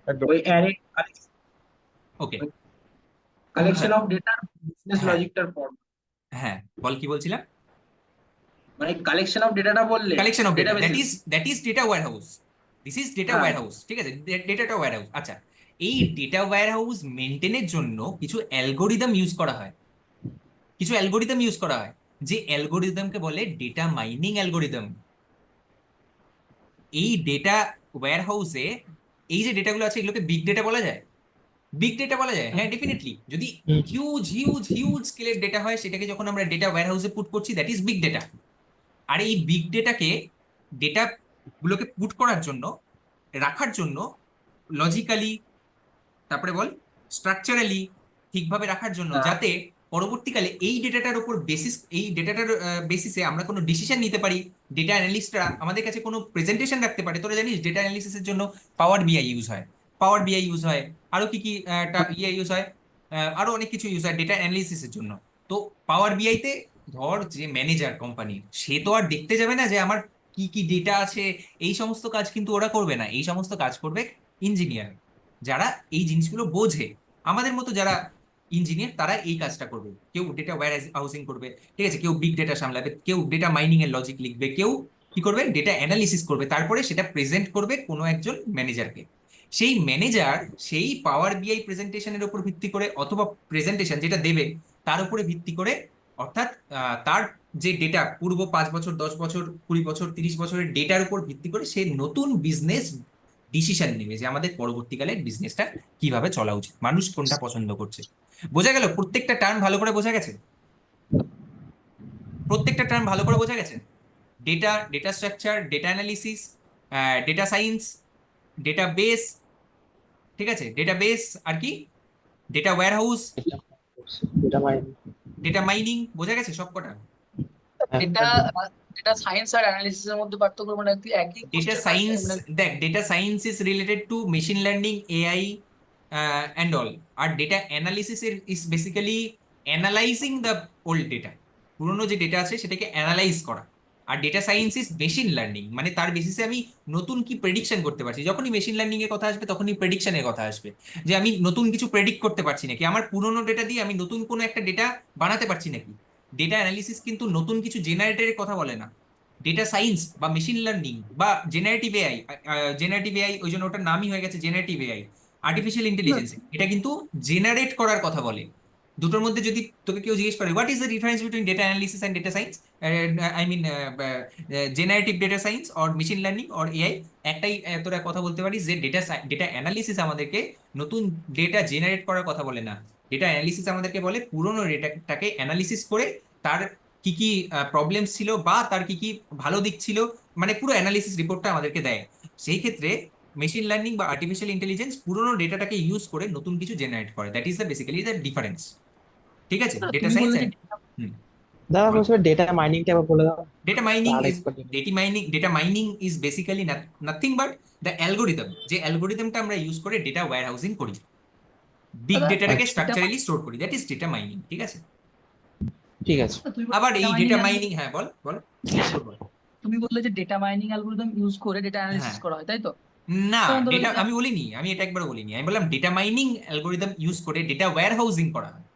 একদম। ওই array okay. Collection of data business হ্যাঁ লজিকটার পর, হ্যাঁ, বল কি বলছিলাম। মানে কালেকশন অফ ডেটাটা বললে কালেকশন অফ ডেটা, ডেটাবেসের। That is data warehouse. This is data হ্যাঁ, ওয়্যার হাউস, ঠিক আছে, ডেটাটা ওয়্যার হাউস। আচ্ছা, এই ডেটা ওয়্যার হাউস মেনটেনের জন্য কিছু অ্যালগোরিদম ইউজ করা হয়, কিছু অ্যালগোরিদম ইউজ করা হয়, যে অ্যালগোরিদমকে বলে ডেটা মাইনিং অ্যালগোরিদম। এই ডেটা ওয়্যার হাউসে এই যে ডেটাগুলো আছে এগুলোকে বিগ ডেটা বলা যায়। বিগ ডেটা বলা যায়, হ্যাঁ ডেফিনেটলি। যদি হুম। হিউজ হিউজ হিউজ স্কেলের ডেটা হয় সেটাকে যখন আমরা ডেটা ওয়্যার হাউসে পুট করছি, দ্যাট ইজ বিগ ডেটা। আর এই বিগ ডেটাকে, ডেটা গুলোকে পুট করার জন্য, রাখার জন্য, লজিক্যালি, তারপরে বল স্ট্রাকচারালি ঠিকভাবে রাখার জন্য, হ্যাঁ, যাতে পরবর্তীকালে এই ডেটাটার উপর বেসিস, এই ডেটাটার বেসিসে আমরা কোনো ডিসিশন নিতে পারি। ডেটা অ্যানালিস্টরা আমাদের কাছে কোনো প্রেজেন্টেশন রাখতে পারে। তোরা জানিস ডেটা অ্যানালিসিসের জন্য পাওয়ার বিআই ইউজ হয়, পাওয়ার বিআই ইউজ হয়, আরো কি কি ইয়ে ইউজ হয়, আরো অনেক কিছু ইউজ হয় ডেটা অ্যানালিসিসের জন্য। তো পাওয়ার বিআইতে ধর যে ম্যানেজার কোম্পানির, সে তো আর দেখতে যাবে না যে আমার কি কি ডেটা আছে। এই সমস্ত কাজ কিন্তু ওরা করবে না, এই সমস্ত কাজ করবে ইঞ্জিনিয়ার, যারা এই জিনিসগুলো বোঝে। আমাদের মতো যারা ইঞ্জিনিয়ার তারা এই কাজটা করবে। কেউ ডেটা ওয়্যার হাউসিং করবে, ঠিক আছে, কেউ বিগ ডেটা সামলাবে, কেউ ডেটা মাইনিং এর লজিক লিখবে, কেউ কি করবে ডেটা অ্যানালিসিস করবে, তারপরে সেটা প্রেজেন্ট করবে কোনো একজন ম্যানেজারকে। সেই ম্যানেজার সেই পাওয়ার বিআই প্রেজেন্টেশনের উপর ভিত্তি করে, অথবা প্রেজেন্টেশন যেটা দেবে তার উপরে ভিত্তি করে, অর্থাৎ তার যে ডেটা পূর্ব 5 বছর, 10 বছর, 20 বছর, 30 বছরের ডেটার উপর ভিত্তি করে সে নতুন বিজনেস ডিসিশন নেবে যে আমাদের পরবর্তীকালে বিজনেসটা কিভাবে চলা উচিত, মানুষ কোনটা পছন্দ করছে। বোঝা গেল? প্রত্যেকটা টার্ম ভালো করে বোঝা গেছে? প্রত্যেকটা টার্ম ভালো করে বোঝা গেছে? Data, data structure, data analysis, data science, data base, ঠিক আছে, ডেটা বেস, আর কি, ডেটা ওয়্যার হাউস, এটা মানে ডেটা মাইনিং, বোঝা গেছে সব কটা? হ্যাঁ, এটা একদম। এটা সায়েন্স আর অ্যানালিসিস এর মধ্যে পার্থক্য মানে কি একই ডেটা কোশ্চেন সায়েন্স, মানে দেখ data science is related to machine learning, AI and all. আর data analysis is basically analysing the old data, পুরোনো যে ডেটা আছে সেটাকে অ্যানালাইজ করা। আর data science is machine learning, মানে তার বেসিসে আমি নতুন কি প্রেডিকশন করতে পারছি। যখনই মেশিন লার্নিং এর কথা আসবে তখনই প্রেডিকশনের কথা আসবে, যে আমি নতুন কিছু প্রেডিক্ট করতে পারছি নাকি, আমার পুরোনো ডেটা দিয়ে আমি নতুন কোনো একটা ডেটা বানাতে পারছি নাকি। ডেটা অ্যানালিসিস কিন্তু নতুন কিছু জেনারেটরের কথা বলে না। ডেটা সায়েন্স বা মেশিন লার্নিং বা জেনারেটিভ এআই, জেনারেটিভ এআই ওই জন্য ওটার নামই হয়ে গেছে জেনারেটিভ এআই, আর্টিফিশিয়াল ইন্টেলিজেন্স, এটা কিন্তু জেনারেট করার কথা বলে। দুটোর মধ্যে যদি তোকে কেউ জিজ্ঞেস করে what is the difference between data analysis and data science, I mean generative data science or machine learning or AI, একটাই তোরা কথা বলতে পারিস যে ডেটা, ডেটা অ্যানালিসিস আমাদেরকে নতুন ডেটা জেনারেট করার কথা বলে না। ডেটা অ্যানালিসিস আমাদেরকে বলে পুরোনো ডেটাটাকে অ্যানালিসিস করে তার কি কি প্রবলেম ছিল বা তার কি কি ভালো দিক ছিল, মানে পুরো অ্যানালিসিস রিপোর্টটা আমাদেরকে দেয়। সেই ক্ষেত্রে মেশিন লার্নিং বা আর্টিফিশিয়াল ইন্টেলিজেন্স পুরোনো ডেটাটাকে ইউজ করে নতুন কিছু জেনারেট করে। That is the basically the difference, ঠিক আছে, ডেটা তুমি সায়েন্স বললে যে অ্যান্ড। হুম, দাদা বল। বলছিল ডেটা মাইনিংটা আবার বলে দাও। ডেটা মাইনিং ইজ, আরেকবার দেখে। Data mining is basically nothing but the algorithm, যে অ্যালগোরিদমটা আমরা ইউজ করে ডেটা ওয়্যার হাউসিং করি, বিগ দাদা ডেটাটাকে আচ্ছা, এটা স্ট্রাকচারালি স্টোর করি, দ্যাট ইজ ডেটা মাইনিং, ঠিক আছে। ঠিক আছে। তুমি বললে আবার ডেটা এই মাইনিং ডেটা মাইনিং, হ্যাঁ বল বল, বল বল। তুমি বললে যে ডেটা মাইনিং অ্যালগরিদম ইউজ করে ডেটা অ্যানালিসিস হ্যাঁ, করা হয় তাই তো? না, যেমন ধরো ডেটা যে আমি বলিনি, আমি এটা একবার বলিনি, আমি বললাম ডেটা মাইনিং অ্যালগোরিদম ইউজ করে ডেটা ওয়্যার হাউসিং করা হয়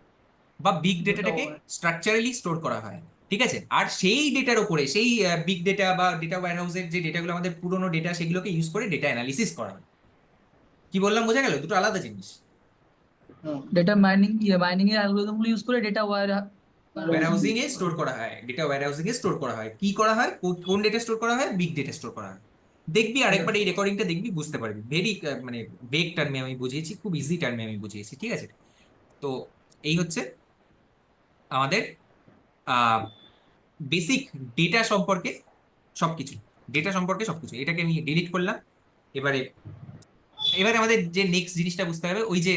বা বিগ ডেটা ডেটাটাকে স্ট্রাকচারালি স্টোর করা হয়, ঠিক আছে। আর সেই ডেটার উপরে সেই বিগ ডেটা বা ডেটা ওয়্যার হাউসের যে ডেটাগুলো আমাদের পুরোনো ডেটা সেগুলোকে ইউজ করে ডেটা অ্যানালিসিস করা হয়। কি বললাম বোঝা গেল? দুটো আলাদা জিনিস। ডেটা মাইনিং মাইনিং এর অ্যালগরিদম গুলো ইউজ করে data ware warehousing housing use এ করা স্টোর হয়। করা হয়, ডেটা ওয়্যার হাউসিং এ স্টোর করা হয়, কি করা হয়, কোন ডেটা স্টোর করা হয়, বিগ ডেটা স্টোর করা হয়। দেখবি আরেকবার এই রেকর্ডিংটা দেখবি বুঝতে পারবি, ভেরি মানে বেগ টার্মে আমি বুঝিয়েছি, খুব ইজি টার্মে আমি বুঝিয়েছি, ঠিক আছে। তো এই হচ্ছে আমাদের বেসিক ডেটা সম্পর্কে সবকিছু, ডেটা সম্পর্কে সবকিছু। এটাকে আমি ডিলিট করলাম। এবারে, এবারে আমাদের যে নেক্সট জিনিসটা বুঝতে হবে, ওই যে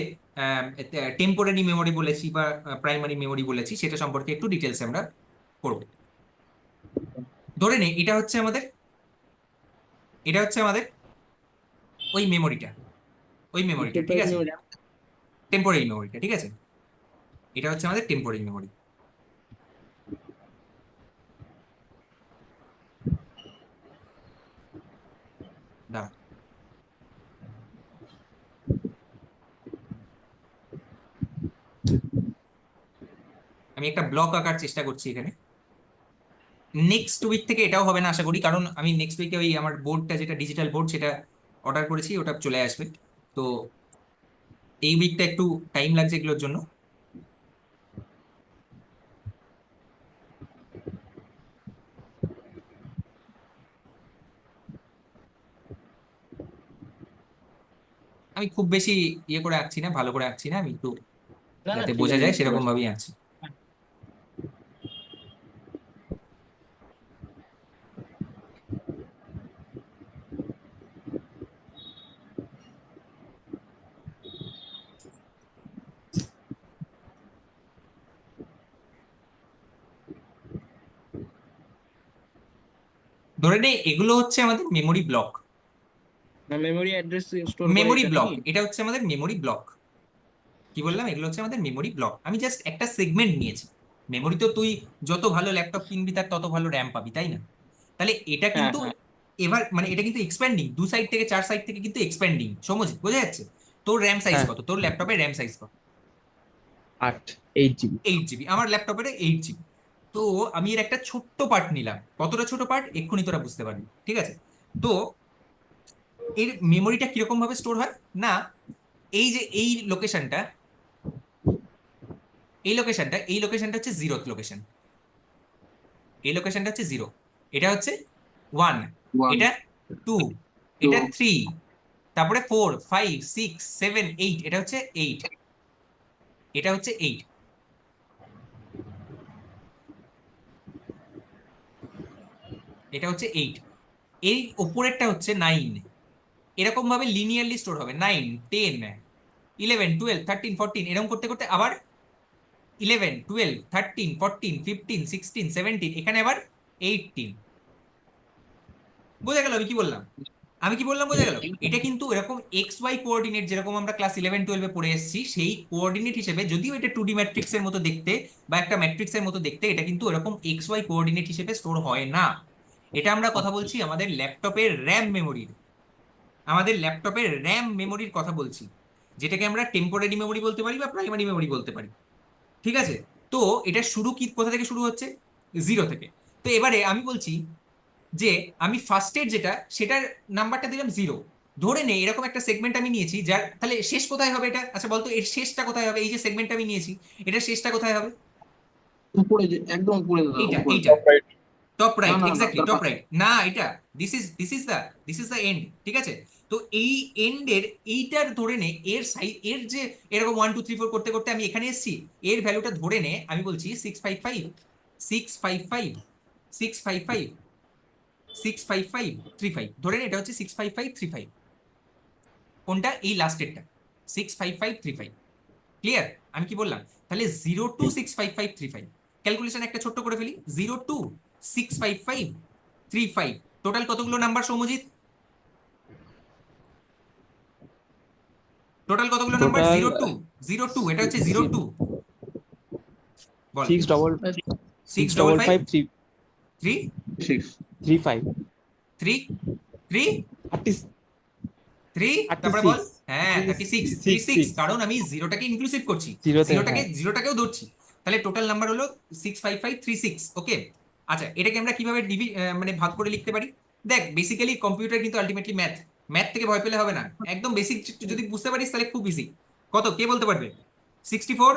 টেম্পোরারি মেমোরি বলেছি বা প্রাইমারি মেমোরি বলেছি, সেটা সম্পর্কে একটু ডিটেলস আমরা করবো। ধরে নে এটা হচ্ছে আমাদের, এটা হচ্ছে আমাদের ওই মেমোরিটা, ওই মেমোরিটা, ঠিক আছে, টেম্পোরারি মেমোরিটা, ঠিক আছে। এটা হচ্ছে আমাদের টেম্পোরারি মেমোরি। দাঁড়া, আমি একটা ব্লক আঁকার চেষ্টা করছি এখানে। নেক্সট উইক থেকে এটাও হবে না আশা করি, কারণ আমি নেক্সট উইকে ওই আমার বোর্ডটা যেটা ডিজিটাল বোর্ড সেটা অর্ডার করেছি, ওটা চলে আসবে। তো এই উইকটা একটু টাইম লাগছে এগুলোর জন্য। আমি খুব বেশি ইয়ে করে আঁকছি না, ভালো করে আঁকছি না, আমি একটু না না যাতে ঠিক বোঝা আছে যায় বুঝতে সেরকম পারছি। ভাবেই আঁকছি। ধরে নে এগুলো হচ্ছে আমাদের মেমোরি ব্লক। না মেমোরি অ্যাড্রেস স্টোর করে মেমোরি এটা ব্লক, নাকি? এটা হচ্ছে আমাদের মেমোরি ব্লক। কি বললাম, এগুলো হচ্ছে আমাদের মেমোরি ব্লক। আমি জাস্ট একটা সেগমেন্ট নিয়েছি। মেমোরি তো তুই যত ভালো ল্যাপটপ কিনবি তার তত ভালো র্যাম পাবি, তাই না? তাহলে এটা হ্যাঁ কিন্তু হ্যাঁ এবার মানে এটা কিন্তু এক্সপ্যান্ডিং, দু সাইড থেকে চার সাইড থেকে কিন্তু এক্সপ্যান্ডিং। সমঝ বোঝা যাচ্ছে? তোর র্যাম সাইজ হ্যাঁ, কত? তোর ল্যাপটপের র্যাম সাইজ কত? 8 GB। 8 GB। আমার ল্যাপটপের 8 GB। তো আমি এর একটা ছোট্ট পার্ট নিলাম। কতটা ছোট পার্ট এক্ষুনি তোরা বুঝতে পারবি, ঠিক আছে? তো এর মেমোরিটা কিরকম ভাবে স্টোর হয় না, এই যে এই লোকেশনটা, এই লোকেশনটা হচ্ছে জিরোথ লোকেশন। এই লোকেশনটা হচ্ছে 0, এটা হচ্ছে 1, ওয়ান এটা 2, টু এটা 3, তারপরে 4, 5, 6, 7, 8, এটা হচ্ছে 8, এটা হচ্ছে 8, এটা হচ্ছে 8। এই ওপরেরটা হচ্ছে 9। এরকম ভাবে লিনিয়ারলি স্টোর হবে 9, 10, 11, 12, 13, 14, এরকম করতে করতে আবার 11, 12, 13, 14, 15, 16, 17, এখানে আবার 18। বোঝা গেল আমি কি বললাম? আমি কি বললাম বোঝা গেল? এটা কিন্তু এরকম এক্স ওয়াই কোঅর্ডিনেট, যেরকম আমরা ক্লাস 11-12-এ পড়ে এসেছি, সেই কোঅর্ডিনেট হিসেবে, যদিও এটা 2D ম্যাট্রিক্সের মতো দেখতে বা একটা ম্যাট্রিক্সের মতো দেখতে, এটা কিন্তু এরকম এক্স ওয়াই কোঅর্ডিনেট হিসেবে স্টোর হয় না। এটা আমরা কথা বলছি আমাদের ল্যাপটপের র্যাম মেমোরির। আমাদের ল্যাপটপের র্যাম মেমোরির কথা বলছি, যেটাকে আমরা টেম্পোরারি মেমোরি বলতে পারি বা প্রাইমারি মেমোরি বলতে পারি। ঠিক আছে? তো এটা শুরু কি কোথা থেকে শুরু হচ্ছে? 0 থেকে। তো এবারে আমি বলছি যে আমি ফার্স্টের যেটা সেটার নাম্বারটা দিলাম 0। ধরে নে এরকম একটা সেগমেন্ট আমি নিয়েছি, যার তাহলে শেষ কোথায় হবে এটা? আচ্ছা বলতো এর শেষটা কোথায় হবে? এই যে সেগমেন্ট আমি নিয়েছি, এটা শেষটা কোথায় হবে? উপরে একদম উপরে দাদা এইটা উপরে। এইটা টপ না রাইট, না না এক্স্যাক্টলি টপ রাইট। না এটা দিস ইজ দ্য এন্ড। ঠিক আছে? তো এই এন্ডের এইটার ধরে নে এর সাইজ, এর যে এরকম 1 2 3 4 করতে করতে আমি এখানে এসেছি, এর ভ্যালুটা ধরে নে আমি বলছি 655, 655, 655, 65535, ধরে নে এটা হচ্ছে 65535। কোনটা? এই লাস্টেরটা 65535। ক্লিয়ার আমি কি বললাম? তাহলে 0 to 65535 ক্যালকুলেশন একটা ছোট্ট করে ফেলি। 0 to 65535, টোটাল কতগুলো নাম্বার সৌমজিৎ? টোটাল কতগুলো নাম্বার? টোটাল 0 2 এটা হচ্ছে 0 2, বল। 6 ডবল 6 ডবল 5 5 3 3 সিক্স 3 5 3 3 30 3, তারপরে বল। 36 হ্যাঁ 36, 6 36, 6 কারণ আমি জিরোটাকে ইনক্লুসিভ করছি, জিরোতে, জিরোটাকে হ্যাঁ। জিরোটাকেও ধরছি। তাহলে টোটাল নাম্বার হলো 65536। ওকে। আচ্ছা এটাকে আমরা কিভাবে মানে ভাগ করে লিখতে পারি? দেখ বেসিক্যালি কম্পিউটার কিন্তু আলটিমেটলি ম্যাথ। ম্যাথ থেকে ভয় পেলে হবে না, একদম বেসিক যদি বুঝতে পারিস তাহলে খুব ইজি। কত কে বলতে পারবে? 64,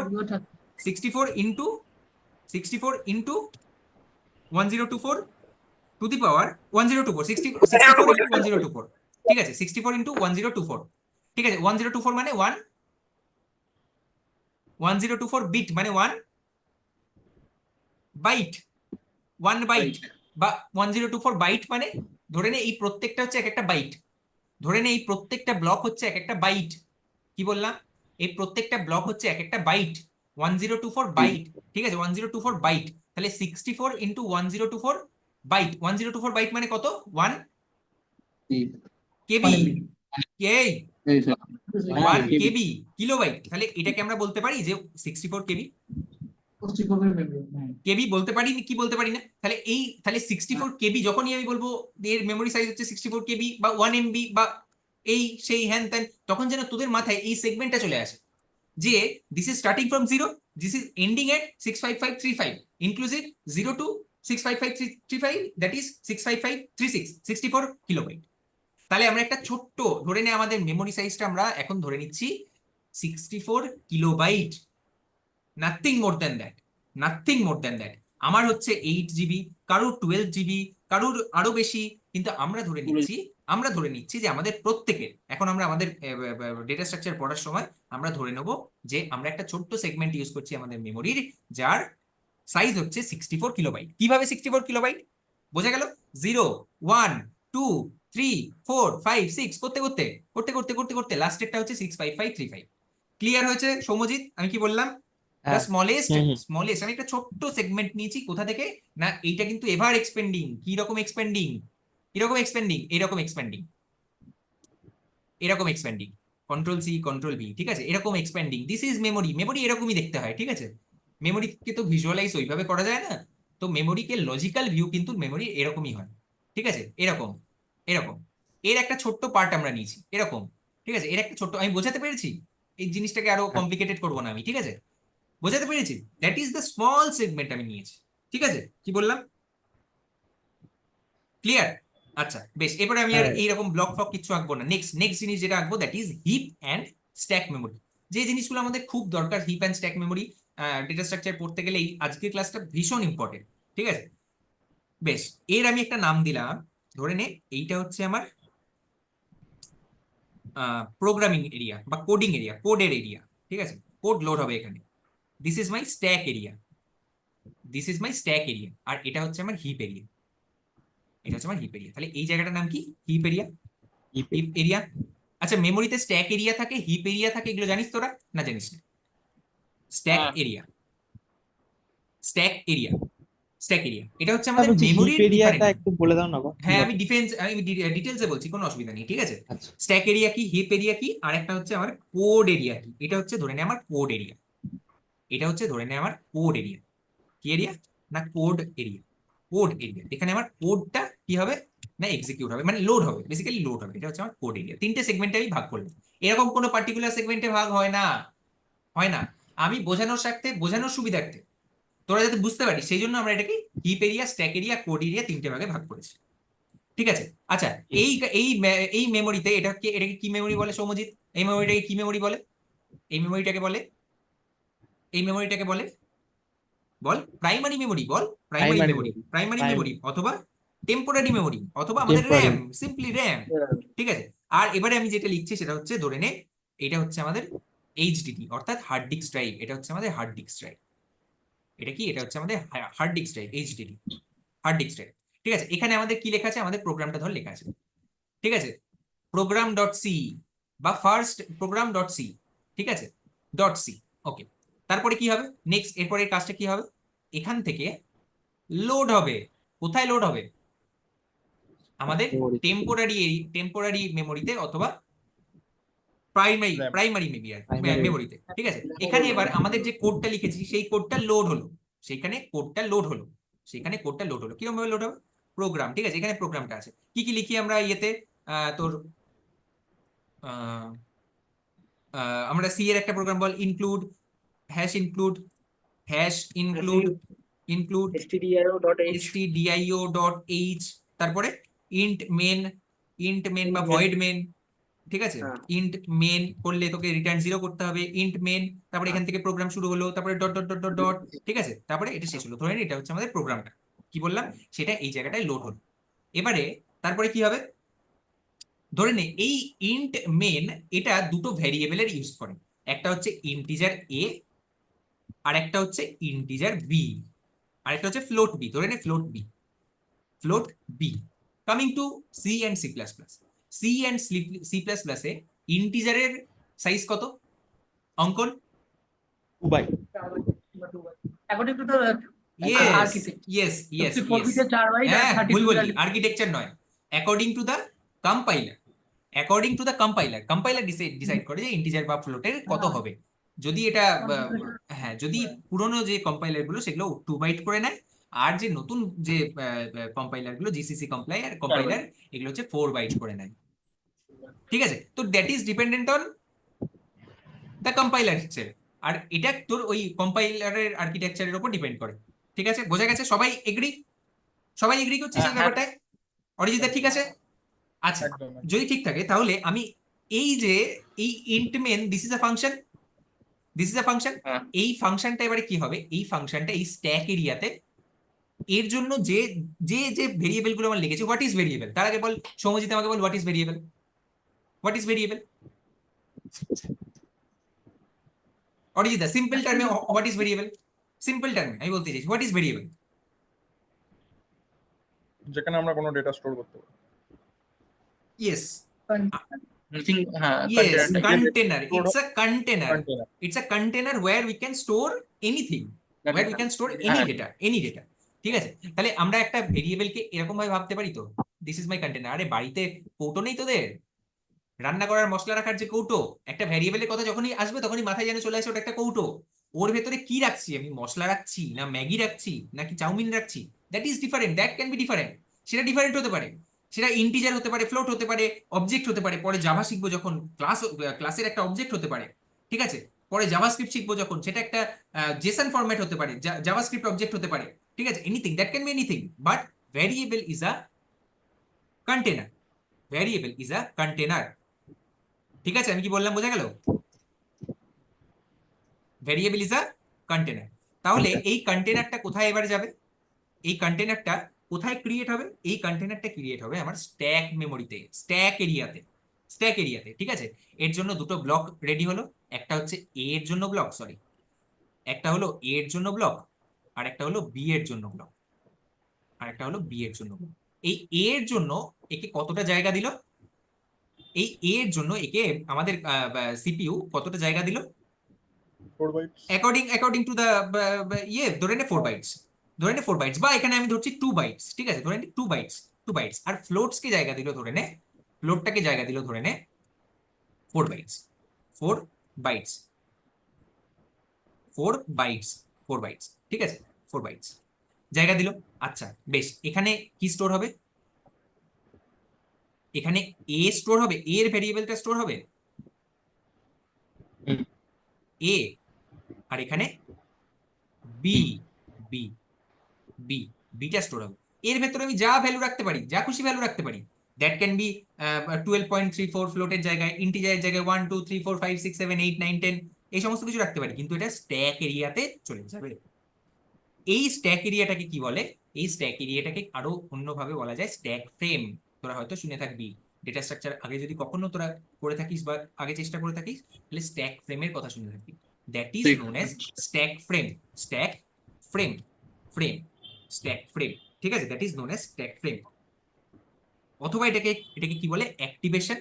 64 into 64 into 1024 to the power 1024, 64 into 1024। ঠিক আছে? 64 ইন্টু 1024। ঠিক আছে? 1024 মানে 1024 বিট মানে 1 বাইট, 1 বাইট। বা 1024 বাইট মানে ধরে নে এই প্রত্যেকটা হচ্ছে এক একটা বাইট। ধরে নে এই প্রত্যেকটা ব্লক হচ্ছে এক একটা বাইট। কি বললাম? এই প্রত্যেকটা ব্লক হচ্ছে এক একটা বাইট, 1024 বাইট। ঠিক আছে? 1024 বাইট। তাহলে 64 ইন্টু 1024 বাইট, 1024 বাইট মানে কত? 1 কেবি। কে? 1 কেবি, কিলোবাইট। তাহলে এটাকে আমরা বলতে পারি যে 64 কেবি। কেবি বলতে পারি কি বলতে পারি না? তাহলে তাহলে 64 কেবি যখনই আমি বলবো এর মেমোরি সাইজ হচ্ছে 64 কেবি বা 1 MB বা এই সেই হ্যান ত্যান, তখন যেন তোদের মাথায় এই সেগমেন্টটা চলে আসে যে this is starting from 0 This is ending at 65535, inclusive 0 to 65535, that is 65536, 64 kilobyte. তাহলে আমরা একটা ছোট্ট ধরে নিই, আমাদের মেমোরি সাইজটা আমরা এখন ধরে নিচ্ছি 64 kilobyte, nothing more than that, nothing more than that. আমার হচ্ছে 8 GB, কারোর 12 GB, কারোর আরো বেশি, কিন্তু আমরা ধরে নিচ্ছি যে আমাদের প্রত্যেকের, এখন আমরা আমাদের ডেটা স্ট্রাকচার পড়ার সময় আমরা ধরে নেব যে আমরা একটা ছোট্ট সেগমেন্ট ইউজ করছি আমাদের মেমোরির, যার সাইজ হচ্ছে 64 কিলোবাইট। কিভাবে 64 কিলোবাইট বোঝা গেল? 0 1 2 3 4 5 6 করতে করতে করতে করতে করতে করতে লাস্টেরটা হচ্ছে 65535। ক্লিয়ার হয়েছে সৌম্যজিৎ? আমি কি বললাম? দ্য স্মলেস্ট আমি একটা ছোট্ট সেগমেন্ট নিয়েছি, কোথা থেকে না, এইটা কিন্তু এভার এক্সপেন্ডিং। কি রকম এক্সপেন্ডিং? এরকম এক্সপেন্ডিং, এরকম এক্সপেন্ডিং, এরকম expanding, control C control B, ঠিক আছে, এরকম expanding. This is memory. Memory এরকমই দেখতে হয়, ঠিক আছে? মেমোরিকে তো ভিজুয়ালাইজ ওইভাবে করা যায় না, তো মেমোরিকে লজিক্যাল ভিউ কিন্তু মেমোরি এরকমই হয়, ঠিক আছে? এরকম এরকম এর একটা ছোট্ট পার্ট আমরা নিয়েছি এরকম, ঠিক আছে? এর একটা ছোট্ট, আমি বোঝাতে পেরেছি? এই জিনিসটাকে আরো কমপ্লিকেটেড করবো না আমি, ঠিক আছে? বোঝাতে পেরেছি? That is the small segment আমি নিয়েছি, ঠিক আছে? কি বললাম? ক্লিয়ার? আচ্ছা বেশ, এবারে আমি আর এইরকম ব্লক ফ্লক কিছু আঁকবো না। নেক্সট জিনিস যেটা আঁকবো that is heap and stack memory. যে জিনিসগুলো আমাদের খুব দরকার, heap and stack memory, data structure পড়তে গেলে এই আজকের ক্লাসটা ভীষণ ইম্পর্টেন্ট, ঠিক আছে? বেশ, এর আমি একটা নাম দিলাম, ধরে নে এইটা হচ্ছে আমার প্রোগ্রামিং এরিয়া বা কোডিং এরিয়া, কোডের এরিয়া, ঠিক আছে? কোড লোড হবে এখানে। This is my stack area, this is my stack area, আর এটা হচ্ছে আমার হিপ এরিয়া, এটা হচ্ছে আমার হিপ এরিয়া। তাহলে এই জায়গাটার নাম কি? Heap area. Heap area. আচ্ছা, মেমোরিতে স্ট্যাক এরিয়া থাকে, হিপ এরিয়া থাকে, এগুলো জানিস তোরা না জানিস না? Stack area, stack area, stack area, এটা হচ্ছে আমাদের মেমোরির এরিয়াটা একটু বলে দাও না গো। হ্যাঁ, আমি ডিটেলসে বলছি, কোনো অসুবিধা নেই, ঠিক আছে? আচ্ছা, স্ট্যাক এরিয়া কি, হিপ এরিয়া কি, আর একটা হচ্ছে আমার কোড এরিয়া কি। এটা হচ্ছে ধরে নে আমার কোড এরিয়া, এটা হচ্ছে ধরে নে আমার কোড এরিয়া। কি এরিয়া? না কোড এরিয়া, কোড এরিয়া। এখানে আমার কোডটা কি হবে না এক্সিকিউট হবে, মানে লোড হবে, বেসিক্যালি লোড হবে। এটা হচ্ছে আমার কোড এরিয়া। তিনটে সেগমেন্টে আমি ভাগ করলাম, এরকম কোনো পার্টিকুলার সেগমেন্টে ভাগ হয় না, হয় না। আমি বোঝানোর স্বার্থে, বোঝানোর সুবিধার্থে, তোরা যাতে বুঝতে পারিস সেই জন্য আমরা এটাকে heap area, stack area, code area তিনটে ভাগে ভাগ করেছি, ঠিক আছে? আচ্ছা, এই এই এই মেমোরিতে এটাকে কি মেমোরি বলে সৌম্যজিৎ? এই মেমোরিটাকে কি মেমোরি বলে? এই মেমোরিটাকে বলে, এই মেমোরিটাকে বলে, বল? প্রাইমারি মেমোরি, বল। প্রাইমারি মেমোরি, প্রাইমারি মেমোরি অথবা টেম্পোরারি মেমোরি, অথবা আমাদের র্যাম, সিম্পলি র্যাম, ঠিক আছে? আর এবারে আমি যেটা লিখছি সেটা হচ্ছে ধরে নে এটা হচ্ছে আমাদের এইচডিডি, অর্থাৎ হার্ড ডিস্ক ড্রাইভ। এটা হচ্ছে আমাদের হার্ড ডিস্ক ড্রাইভ। এটা কি? এটা হচ্ছে আমাদের hard disk drive, HDD, hard disk drive, ঠিক আছে? এখানে আমাদের কি লেখা আছে? আমাদের প্রোগ্রামটা ধর লেখা আছে, ঠিক আছে? প্রোগ্রাম ডট সি বা ফার্স্ট প্রোগ্রাম ডট সি, ঠিক আছে? ডট সি, ওকে। তারপরে কি হবে নেক্সট? এরপরে কাজটা কি হবে? এখান থেকে লোড হবে। কোথায় লোড হবে? আমাদের টেম্পোরারি মেমোরিতে অথবা প্রাইমারি মেমোরিতে, ঠিক আছে? এখানে এবার আমাদের যে কোডটা লিখেছি সেই কোডটা লোড হলো, সেইখানে কোডটা লোড হলো, সেখানে কোডটা লোড হলো। কিরকম ভাবে লোড হবে? প্রোগ্রাম, ঠিক আছে? এখানে প্রোগ্রামটা আছে। কি কি লিখি আমরা ইয়েতে? তোর আমরা সি এর একটা প্রোগ্রাম বল, include, hash include, hash include, include stdio dot h, তারপরে ইন্ট মেন বা ভয়েড মেন, ঠিক আছে? ইন্ট মেন করলে তোকে রিটার্ন 0 করতে হবে, ইন্ট মেন। তারপরে এখান থেকে প্রোগ্রাম শুরু হলো, তারপরে dot dot dot dot dot, ঠিক আছে? তারপরে এটা শেষ হলো। ধরে নিন এটা হচ্ছে আমাদের প্রোগ্রামটা, কি বললাম সেটা এই জায়গাটায় লোড হলো। এবারে তারপরে কি হবে? ধরে নে এই ইন্ট মেন এটা দুটো ভ্যারিয়েবলের ইউজ করে, একটা হচ্ছে ইন্টিজার এ আর একটা হচ্ছে ইন্টিজার বি, আর একটা হচ্ছে ফ্লোট বি। ধরে নে float B, float B. Coming to C and C plus plus, C and C plus প্লাসে ইন্টিজারের সাইজ কত? Ankan? 2 byte. according to the yes architect. Yes yes 64 bit এ 4 byte আর হ্যাঁ, 32 ভুল বলি, bit আর্কিটেকচার নয়, according to the compiler. According to the compiler, compiler decide করে যে ইন্টিজার বা ফ্লোটের কত হবে। যদি এটা হ্যাঁ, যদি পুরনো যে কম্পাইলার গুলো সেগুলো 2 বাইট করে নেয়, আর যে নতুন যে কম্পাইলার গুলো জিসিসি কম্পাইলার এগুলো হচ্ছে 4 বাইট করে নেয়, ঠিক আছে? তো that is dependent on the compiler হিসেবে, আর এটা তোর ওই কম্পাইলারের আর্কিটেকচারের উপর ডিপেন্ড করে। ঠিক আছে, বোঝা গেছে? সবাই এগ্রি? সবাই এগ্রি করছিস এই ব্যাপারটায়? অরিজিৎ ঠিক আছে? আচ্ছা, একদম যদি ঠিক থাকে তাহলে আমি এই যে এই int main this is a function, this is a function, হ্যাঁ। এই ফাংশনটা এবারে কি হবে, এই ফাংশনটা এই স্ট্যাক এরিয়াতে এর জন্য যে যে যে ভেরিয়েবল গুলো আমার লিখেছি, হোয়াট ইজ ভেরিয়েবল, তার আগে বল সৌমজিৎ আমাকে বল what is variable, what is variable? Arijit simple টার্মে হোয়াট ইজ ভেরিয়েবল, সিম্পল টার্মে আমি বলতে চাইছি হোয়াট ইজ ভেরিয়েবল? যেখানে আমরা কোনো ডেটা স্টোর করতে পারি। ইয়েস, Nothing, হ্যাঁ, yes, container type. container, it's a container, Container. it's a container where we can store anything, where we can store any হ্যাঁ। data, any data। ঠিক আছে, তাহলে আমরা একটা ভেরিয়েবলকে এরকম ভাবে ভাবতে পারি তো, দিস ইজ মাই কন্টেনার। আরে বাড়িতে কৌটো নেই তোদের? রান্না করার মশলা রাখার যে কৌটো, একটা ভ্যারিয়েবলের কথা যখনই আসবে তখনই মাথায় যেন চলে আসে ওটা একটা কৌটো। ওর ভেতরে কি রাখছি আমি, মশলা রাখছি না ম্যাগি রাখছি নাকি চাউমিন রাখছি, that is different, that can be different. সেটা ডিফারেন্ট হতে পারে, সেটা ইন্টিজার হতে পারে, ফ্লোট হতে পারে, অবজেক্ট হতে পারে, পরে জাভা শিখবো যখন ক্লাসের একটা অবজেক্ট হতে পারে। ঠিক আছে, পরে জাভাস্ক্রিপ্ট শিখবো যখন সেটা একটা জেসন ফরম্যাট হতে পারে, জাভাস্ক্রিপ্ট অবজেক্ট হতে পারে। ঠিক আছে, anything, that can be anything, but variable is a container, variable is a container. ঠিক আছে, আমি কি বললাম বোঝা গেল? Variable is a container. তাহলে এই কন্টেনারটা কোথায় এবারে যাবে, এই কন্টেনারটা কোথায় ক্রিয়েট হবে? এই কন্টেনারটা ক্রিয়েট হবে আমার স্ট্যাক মেমোরিতে, স্ট্যাক এরিয়াতে, স্ট্যাক এরিয়াতে। ঠিক আছে, এর জন্য দুটো ব্লক রেডি হলো, একটা হচ্ছে এ এর জন্য ব্লক, সরি, একটা হলো এ এর জন্য ব্লক, আর একটা হলো বি এর জন্য ব্লক, আর একটা হলো বি এর জন্য ব্লক। এই এ এর জন্য একে কতটা জায়গা দিল, এই এ এর জন্য একে আমাদের সিপিইউ কতটা জায়গা দিল? 4 bytes। অ্যাকর্ডিং টু দা ইয়ে ধরে নে 4 বাইটস, ধরে নে 4 বাইটস, বা এখানে আমি ধরছি 2 বাইটস। ঠিক আছে, ধরে নে 2 বাইটস, 2 বাইটস। আর ফ্লোটস কে জায়গা দিল ধরে নে, ফ্লোটটাকে জায়গা দিল ধরে নে 4 বাইটস, 4 বাইটস, 4 বাইটস, 4 বাইটস। ঠিক আছে, 4 বাইটস জায়গা দিল। আচ্ছা বেশ, এখানে কি স্টোর হবে? এখানে এ স্টোর হবে, এ এর ভেরিয়েবলটা স্টোর হবে এ, আর এখানে বি, বি, বি, বিটা স্টোর হবে। এর ভেতরে আমি যা ভ্যালু রাখতে পারি, যা খুশি ভ্যালু রাখতে পারি, দ্যাট ক্যান বি 12.34 ফ্লোটের জায়গায়, ইন্টিজারের জায়গায় 1 2 3 4 5 6 7 8 9 10 এই সমস্ত কিছু রাখতে পারি, কিন্তু এটা স্ট্যাক এরিয়াতে চলে যাবে। এই স্ট্যাক এরিয়াটাকে কি বলে? এই স্ট্যাক এরিয়াটাকে আরো অন্যভাবে বলা যায় স্ট্যাক ফ্রেম। তোরা হয়তো শুনে থাকবি, ডেটা স্ট্রাকচার আগে যদি কখনো তোরা করে থাকিস বা আগে চেষ্টা করে থাকিস, তাহলে স্ট্যাক ফ্রেমের কথা শুনে থাকবি। That is known as stack frame, stack frame, frame, stack frame. ঠিক আছে, that is known as stack frame. অথবা এটাকে এটাকে কি বলে? অ্যাক্টিভেশন,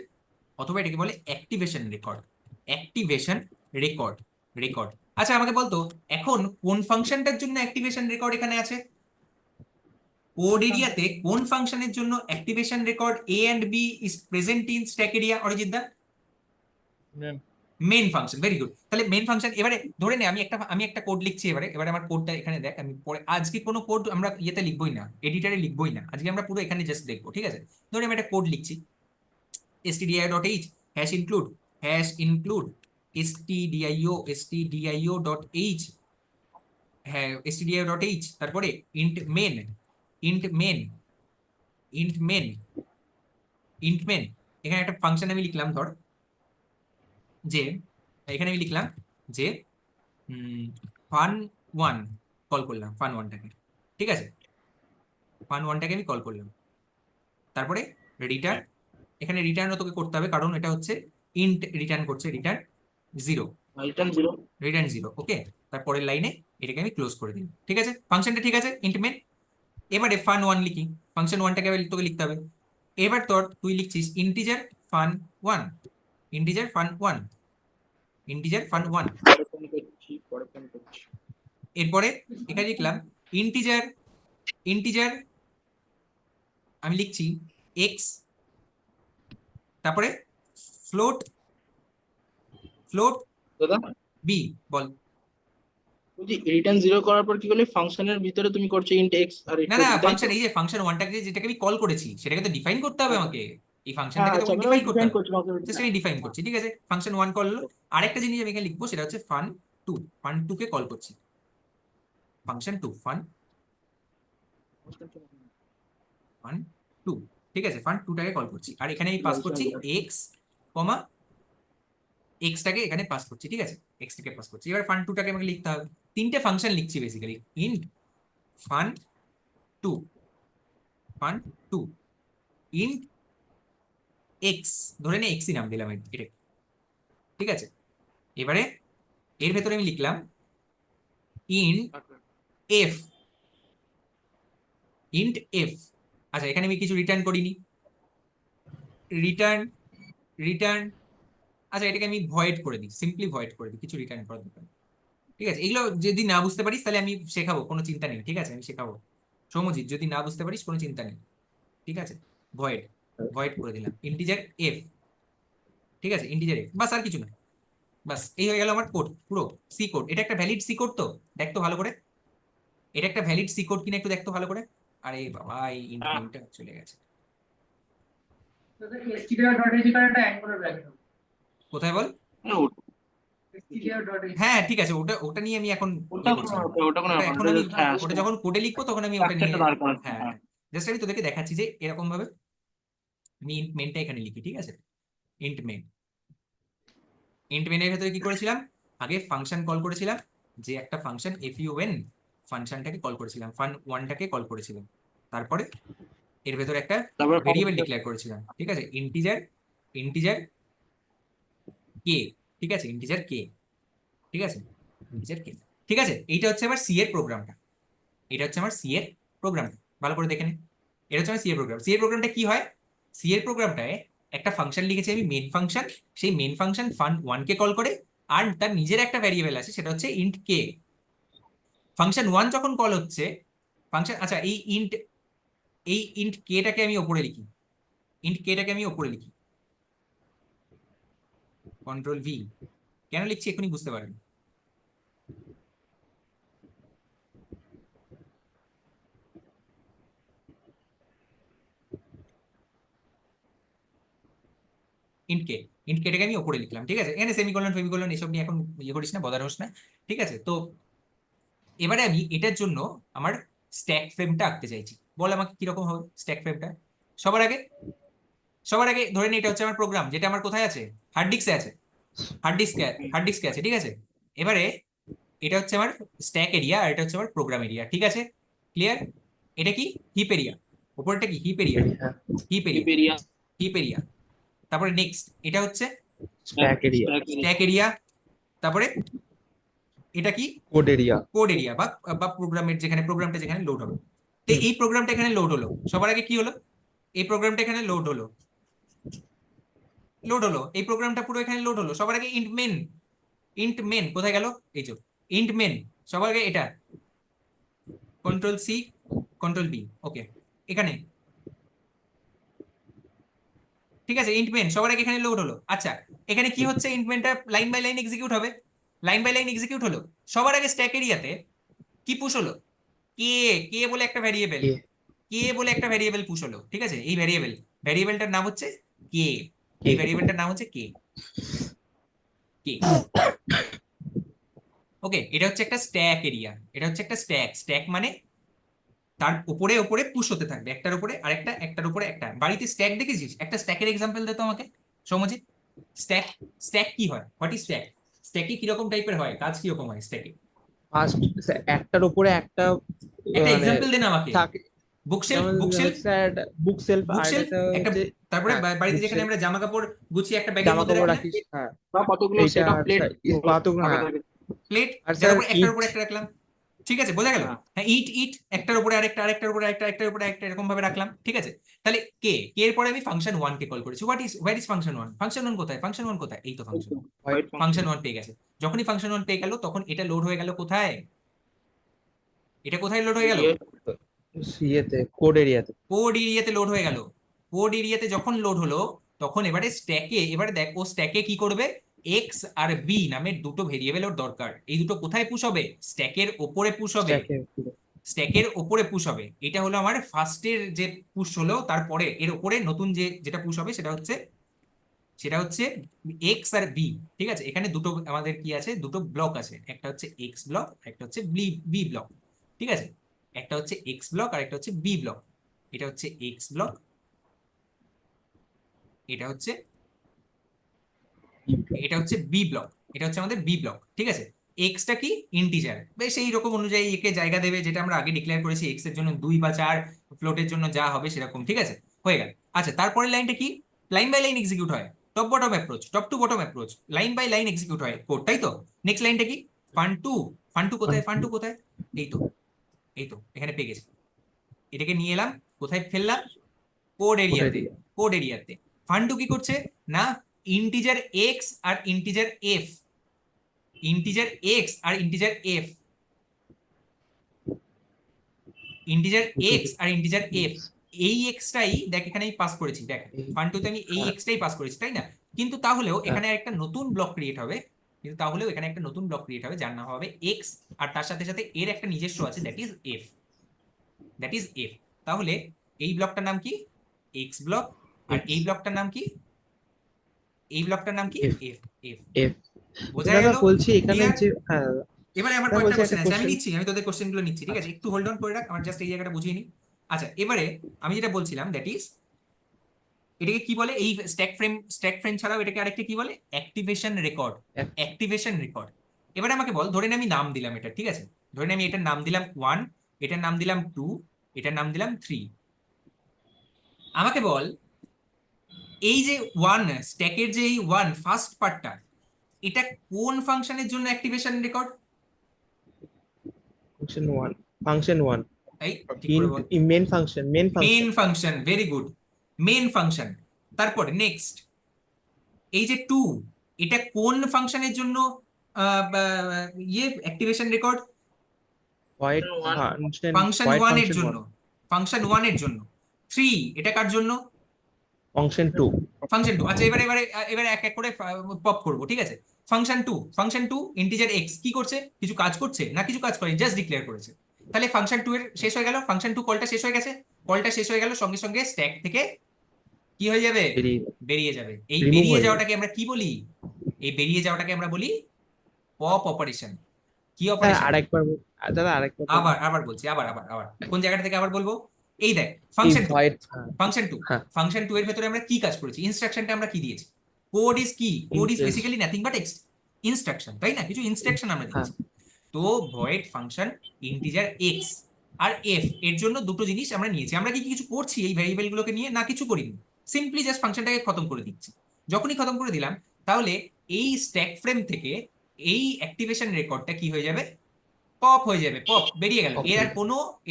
অথবা এটাকে বলে activation record, activation record, record. আচ্ছা আমাকে বলতো এখন কোন ফাংশনটার জন্য অ্যাক্টিভেশন রেকর্ড এখানে আছে? কোড এরিয়াতে কোন ফাংশনের জন্য activation record A and B is present in stack area? Arijit দা, Main। Main function, very good. তাহলে মেইন ফাংশন, এবারে ধরে নে আমি একটা কোড লিখছি, এবারে আমার কোডটা এখানে দেখ। আমি পরে আজকে কোনো কোড আমরা ইয়েতে লিখবই না, এডিটরে লিখবই না, আজকে আমরা পুরো এখানে জাস্ট দেখবো। ঠিক আছে, ধরে আমি একটা কোড লিখছি, stdio.h hash include stdio.h, হ্যাঁ stdio.h, তারপরে int main, int main, int main, int main। এখানে একটা ফাংশন আমি লিখলাম, ধর যে এখানে আমি লিখলাম যে fun1 কল করলাম, fun1টাকে। ঠিক আছে, fun1টাকে আমি কল করলাম, তারপরে রিটার্ন, এখানে রিটার্নও তোকে করতে হবে কারণ এটা হচ্ছে ইন্ট রিটার্ন করছে, রিটার্ন 0, রিটার্ন 0। রিটার্ন 0। ওকে, তারপরের লাইনে এটাকে আমি ক্লোজ করে দিই। ঠিক আছে, ফাংশনটা ঠিক আছে, ইন্ট মেন। এবারে fun1 লিখি, ফাংশন1টাকে তোকে লিখতে হবে। এবার তুই লিখছিস integer fun1, integer fun1, integer fun1। পরে ফোন করছি। এরপরে এখানে লিখলাম ইন্টিজার, ইন্টিজার আমি লিখছি x, তারপরে ফ্লোট, ফ্লোট দাদা বি, বল। বলছি রিটার্ন 0 করার পর কি করলে ফাংশনের ভিতরে তুমি করছো int x আর না এটা না, তাই তো? ফাংশন, এই যে ফাংশন1টাকে যেটাকে আমি কল করেছি সেটাকে তো ডিফাইন করতে হবে আমাকে, এই ফাংশনটাকে তো আচ্ছা, ডিফাইন করতে ডিফাইন হবে, করছো জাস্ট আমি ডিফাইন করছি। ঠিক আছে, ফাংশন1 কল হলো। আরেকটা জিনিস আমি এখানে লিখবো, সেটা হচ্ছে ফান টু কে কল করছি, ফাংশন টু ফান টু, ঠিক আছে, ফান টুটাকে কল করছি, আর এখানে আমি পাস করছি এক্স কমা এক্সটাকে এখানে পাস করছি, ঠিক আছে, এক্স থেকে পাস করছি। এবার ফান টুটাকে আমাকে লিখতে হবে, তিনটে ফাংশন লিখছি basically, int fun two, fun two int X, ধরে নে এক্সই নাম দিলাম এটা, ঠিক আছে। এবারে এর ভেতরে আমি লিখলাম ইন্ট এফ, ইন্ট এফ। আচ্ছা, এখানে আমি কিছু রিটার্ন করিনি, রিটার্ন রিটার্ন, আচ্ছা এটাকে আমি ভয়েড করে দিই, সিম্পলি ভয়েড করে দিই, কিছু রিটার্ন করার দরকার নেই। ঠিক আছে, এগুলো যদি না বুঝতে পারিস তাহলে আমি শেখাবো, কোনো চিন্তা নেই, ঠিক আছে, আমি শেখাবো সৌমজিৎ, যদি না বুঝতে পারিস কোনো চিন্তা নেই, ঠিক আছে। ভয়েড, ভয়েড করে দিলাম ইন্টিজার এফ, ঠিক আছে, ইন্টিজার এফ, বাস আর কিছু না, বাস এই হয়ে গেল আমার কোড, পুরো সি কোড। এটা একটা ভ্যালিড সি কোড তো, দেখতো ভালো করে, এটা একটা ভ্যালিড সি কোড কিনা একটু দেখতো ভালো করে। আরে বাবা, এই ইনটা চলে গেছে, কোথায় বল? হ্যাঁ ঠিক আছে, ওটা ওটা নিয়ে আমি এখন ইয়ে করছি না। ওটা এখন আমি, ওটা যখন কোডে লিখবো তখন আমি ওটা নিয়ে, হ্যাঁ জাস্ট আমি তোদেরকে দেখাচ্ছি যে এরকম ভাবে আমি ইন্ট মেনটা এখানে লিখি, ঠিক আছে, ইন্ট মেন। ইন্ট মেনের ভেতরে কি করেছিলাম, আগে ফাংশন কল করেছিলাম, যে একটা ফাংশন ফান ফাংশনটাকে কল করেছিলাম, ফান ওয়ানটাকে কল করেছিলাম, তারপরে এর ভেতরে একটা ভেরিয়েবল ডিক্লেয়ার করেছিলাম, ঠিক আছে, ইন্টিজার ইন্টিজার কে, ঠিক আছে, ইন্টিজার কে, ঠিক আছে, ইন্টিজার কে, ঠিক আছে। এইটা হচ্ছে আমার সি এর প্রোগ্রামটা, এটা হচ্ছে আমার সি এর প্রোগ্রামটা, ভালো করে দেখে নে, এটা হচ্ছে আমার সি এর প্রোগ্রাম। সি এর প্রোগ্রামটা কি হয়, সি এর প্রোগ্রামটায় একটা ফাংশন লিখেছি আমি, মেন ফাংশন, সেই মেন ফাংশন ফান ওয়ান কে কল করে, আর তার নিজের একটা ভ্যারিয়েবল আছে, সেটা হচ্ছে ইন্ট কে। ফাংশন ওয়ান যখন কল হচ্ছে ফাংশন, আচ্ছা এই ইন্ট কেটাকে আমি ওপরে লিখি, ইন্ট কেটাকে আমি ওপরে লিখি, কন্ট্রোল ভি, কেন লিখছি এখনই বুঝতে পারবেন। ইন্ট কে, ইন্ট কেটাকে আমি ওপরে লিখলাম, ঠিক আছে, এখানে সেমিকোলন ফেমিকোলন এসব নিয়ে এখন ইয়ে করিস না, বদার হোস না, ঠিক আছে। তো এবারে আমি এটার জন্য আমার স্ট্যাক ফ্রেমটা আঁকতে চাইছি, বল আমাকে কিরকম হবে স্ট্যাক ফ্রেমটা। সবার আগে ধরে নিই এটা হচ্ছে আমার প্রোগ্রাম, যেটা আমার কোথায় আছে, হার্ড ডিস্কে আছে, হার্ড ডিস্কে আছে, ঠিক আছে। এবারে এটা হচ্ছে আমার স্ট্যাক এরিয়া, আর এটা হচ্ছে আমার প্রোগ্রাম এরিয়া, ঠিক আছে, ক্লিয়ার। এটা কি হিপ এরিয়া, উপরটা কি heap area, heap area, heap area. তারপরে নেক্সট এটা হচ্ছে স্ট্যাক এরিয়া, তারপরে এটা কি কোড এরিয়া, কোড এরিয়া বা প্রোগ্রামের যেখানে প্রোগ্রামটা যেখানে লোড হবে। তো এই প্রোগ্রামটা এখানে লোড হলো, সবার আগে কি হলো, এই প্রোগ্রামটা এখানে লোড হলো, এই প্রোগ্রামটা পুরো এখানে লোড হলো। সবার আগে ইন্ট মেন কোথায় গেল, এই যে ইন্ট মেন, সবার আগে এটা কন্ট্রোল সি কন্ট্রোল বি, ওকে, এখানে, ঠিক আছে, ইন্ট মেন সবার আগে এখানে লোড হলো। আচ্ছা, এখানে কি হচ্ছে, ইন্ট মেনটা লাইন বাই লাইন এক্সিকিউট হবে, লাইন বাই লাইন এক্সিকিউট হলো। সবার আগে স্ট্যাক এরিয়াতে কি পুশ হলো, কে, কে বলে একটা ভ্যারিয়েবল, কে বলে একটা ভ্যারিয়েবল পুশ হলো, ঠিক আছে। এই ভ্যারিয়েবলটার নাম হচ্ছে কে, এই ভ্যারিয়েবলটার নাম হচ্ছে কে, কে, ওকে। এটা হচ্ছে একটা স্ট্যাক এরিয়া, এটা হচ্ছে একটা স্ট্যাক মানে তার উপরে উপরে পুশ হতে থাকবে, একটার উপরে আরেকটা, একটার উপরে একটা। বাড়িতে স্ট্যাক দেখেছিস, একটা স্ট্যাকের এক্সাম্পল দে তো আমাকে সৌমজিৎ। স্ট্যাক, স্ট্যাক কি হয়, হোয়াট ইজ স্ট্যাক, স্ট্যাকে কিরকম টাইপের হয়, কাজ কিরকম হয় স্ট্যাকে, ফার্স্ট একটার উপরে একটা একটা মানে এক্সাম্পল দেন আমাকে। থাকে, বুকশেলফ, যেমন বুকশেলফ, বুক সেলফ, আর বুকশেলফ এটা একটা, হচ্ছে তারপরে হ্যাঁ, বাড়িতে যেখানে bookshelf, আমরা জামা কাপড় গুছিয়ে একটা ব্যাগের জামা মধ্যে কাপড় রাখি, রাখিস, হ্যাঁ বা কতগুলো এইটা, সেট অফ প্লেট কতগুলো, হ্যাঁ। প্লেট আর যার স্যার উপর একটার ইট, উপর একটা রাখলাম, ঠিক আছে, বোঝা গেল। হ্যাঁ। হ্যাঁ, ইট ইট একটার উপরে আরেকটা, আরেকটার উপরে আরেকটা, একটার উপরে একটা, এরকম ভাবে রাখলাম, ঠিক আছে। তাহলে কে, কে এর পরে আমি ফাংশন ওয়ান কে কল করেছি, what is function one, function one কোথায়, ফাংশন ওয়ান কোথায়, এই তো ফাংশন, ফাংশন ওয়ান পেয়ে গেছে। যখনই ফাংশন ওয়ান পেয়ে গেল তখন এটা লোড হয়ে গেল কোথায়, এটা কোথায় লোড হয়ে গেল, ইয়েতে কোড এরিয়াতে। কোড এরিয়াতে লোড হয়ে গেল। কোড এরিয়াতে যখন লোড হলো তখন এবারে স্ট্যাকে, এবারে দেখ ও স্ট্যাকে কি করবে, এক্স আর বি নামের দুটো ভেরিয়েবল ওর দরকার। এই দুটো কোথায় পুশ হবে, স্ট্যাকের ওপরে পুশ হবে, স্ট্যাকের ওপরে পুশ হবে। এটা হলো আমার ফার্স্টের যে পুশ হলো, তারপরে এর ওপরে নতুন যেটা পুশ হবে সেটা হচ্ছে সেটা হচ্ছে এক্স আর বি। ঠিক আছে, এখানে দুটো আমাদের কি আছে, দুটো ব্লক আছে, একটা হচ্ছে এক্স ব্লক, একটা হচ্ছে বি ব্লক। ঠিক আছে, একটা হচ্ছে এক্স ব্লক আর একটা হচ্ছে বি ব্লক। এটা হচ্ছে এক্স ব্লক, এটা হচ্ছে বি ব্লক, এটা হচ্ছে আমাদের বি ব্লক। ঠিক আছে, এক্সটা কি ইন্টিজার, বেশ এই রকম অনুযায়ী একে জায়গা দেবে, যেটা আমরা আগে ডিক্লেয়ার করেছি এক্স এর জন্য 2 বা 4, ফ্লোটের জন্য যা হবে সেরকম। ঠিক আছে, হয়ে গেল। আচ্ছা, তারপরে লাইনটা কি, লাইন বাই লাইন এক্সিকিউট হয়, top bottom approach, top to bottom approach, line by line execute হয় কোড, তাই তো? নেক্সট লাইনটা কি, ফান্ড টু কোথায়, ফান্ড টু কোথায়, এই তো, এই তো এখানে পেয়ে গেছি। এটাকে নিয়ে এলাম, কোথায় ফেললাম, কোড এরিয়াতে। কোড এরিয়াতে ফান্ড টু কি করছে না, ইন্টিজার এক্স আর ইন্টিজার এফ, ইন্টিজার এক্স আর ইন্টিজার এফ, ইন্টিজার এক্স আর ইন্টিজার এফ, এই এক্সটাই দেখ এখানে পাস করেছি, দেখ ফান্ডুতে আমি এই এক্সটাই পাস করেছি, তাই না? কিন্তু তাহলেও এখানে একটা নতুন ব্লক ক্রিয়েট হবে, যার নাম হবে এক্স, আর তার সাথে সাথে এর একটা নিজস্ব আছে, দ্যাট ইজ এফ, তাহলে এই ব্লকটার নাম কি, এক্স ব্লক, আর এই ব্লকটার নাম কি, F, এফ। F, F। বোঝা দাদা গেল? বলছি এখানে Clear? যে হ্যাঁ এবারে আমার দাদা কয়েকটা বলছি কোশ্চেন একটা আছে, আমি কোশ্চেন। নিচ্ছি, আমি তোদের কোশ্চেনগুলো নিচ্ছি। ঠিক আছে, একটু হোল্ড অন করে রাখ, আমার জাস্ট এই জায়গাটা বুঝিয়ে নি। আচ্ছা, এবারে আমি যেটা বলছিলাম, দ্যাট ইজ, এটাকে কি বলে, এই স্ট্যাক ফ্রেম ছাড়াও এটাকে আরেকটা কি বলে, অ্যাক্টিভেশন রেকর্ড। এবারে আমাকে বল, ধরে নে আমি নাম দিলাম এটা, ঠিক আছে, ধরে নে আমি এটার নাম দিলাম 1, এটার নাম দিলাম 2, এটার নাম দিলাম 3। আমাকে বল, এই যে 1 স্ট্যাকের যে এই 1 ফার্স্ট পার্টটা, এটা কোন ফাংশনের জন্য অ্যাক্টিভেশন রেকর্ড? ফাংশন 1 তাই, ঠিক করে বল। Main function main function, very good, main function. তারপর নেক্সট, এই যে 2, এটা কোন ফাংশনের জন্য ইয়ে অ্যাক্টিভেশন রেকর্ড? হোয়াইট ফাংশন 1 এর জন্য, ফাংশন 1 এর জন্য। 3, এটা কার জন্য? ফাংশন 2 আচ্ছা, এবারে এবারে এবারে এক এক করে পপ করবো, ঠিক আছে। ফাংশন টু ইন্টিজার এক্স কি করছে, কিছু কাজ করছে না, কিছু কাজ করে, জাস্ট ডিক্লেয়ার করেছে। তাহলে ফাংশন 2 এর শেষ হয়ে গেল, ফাংশন 2 কলটা শেষ হয়ে গেছে, কলটা শেষ হয়ে গেল, সঙ্গে সঙ্গে স্ট্যাক থেকে কি হয়ে যাবে, বেরিয়ে যাবে। এই Remove বেরিয়ে হয়ে যাওয়াটাকে আমরা কি বলি, এই বেরিয়ে যাওয়াটাকে আমরা বলি পপ অপারেশন। কি হ্যাঁ অপারেশন? দাদা আরেকবার আবার আবার বলছি, আবার আবার আবার কোন জায়গাটা থেকে আবার বলবো, এই দেখ function two, white function two হ্যাঁ ফাংশন টু এর ভেতরে আমরা কি কাজ করেছি, ইনস্ট্রাকশনটা আমরা কি দিয়েছি, কোড ইজ কি, code is Yes. Basically nothing but instruction, তাই না? কিছু ইনস্ট্রাকশন আমরা হ্যাঁ দিয়েছি। তো ভয়েড ফাংশন ইন্টিজার এক্স আর এফ এর জন্য দুটো জিনিস আমরা নিয়েছি। আমরা কি কিছু করছি এই ভ্যারিয়েবল গুলোকে নিয়ে, না কিছু করিনি, সিম্পলি জাস্ট ফাংশনটাকে খতম করে দিচ্ছি। যখনই খতম করে দিলাম, তাহলে এই স্ট্যাক ফ্রেম থেকে এই অ্যাক্টিভেশন রেকর্ডটা কি হয়ে যাবে, পপ হয়ে যাবে, পপ বেরিয়ে গেল, Pop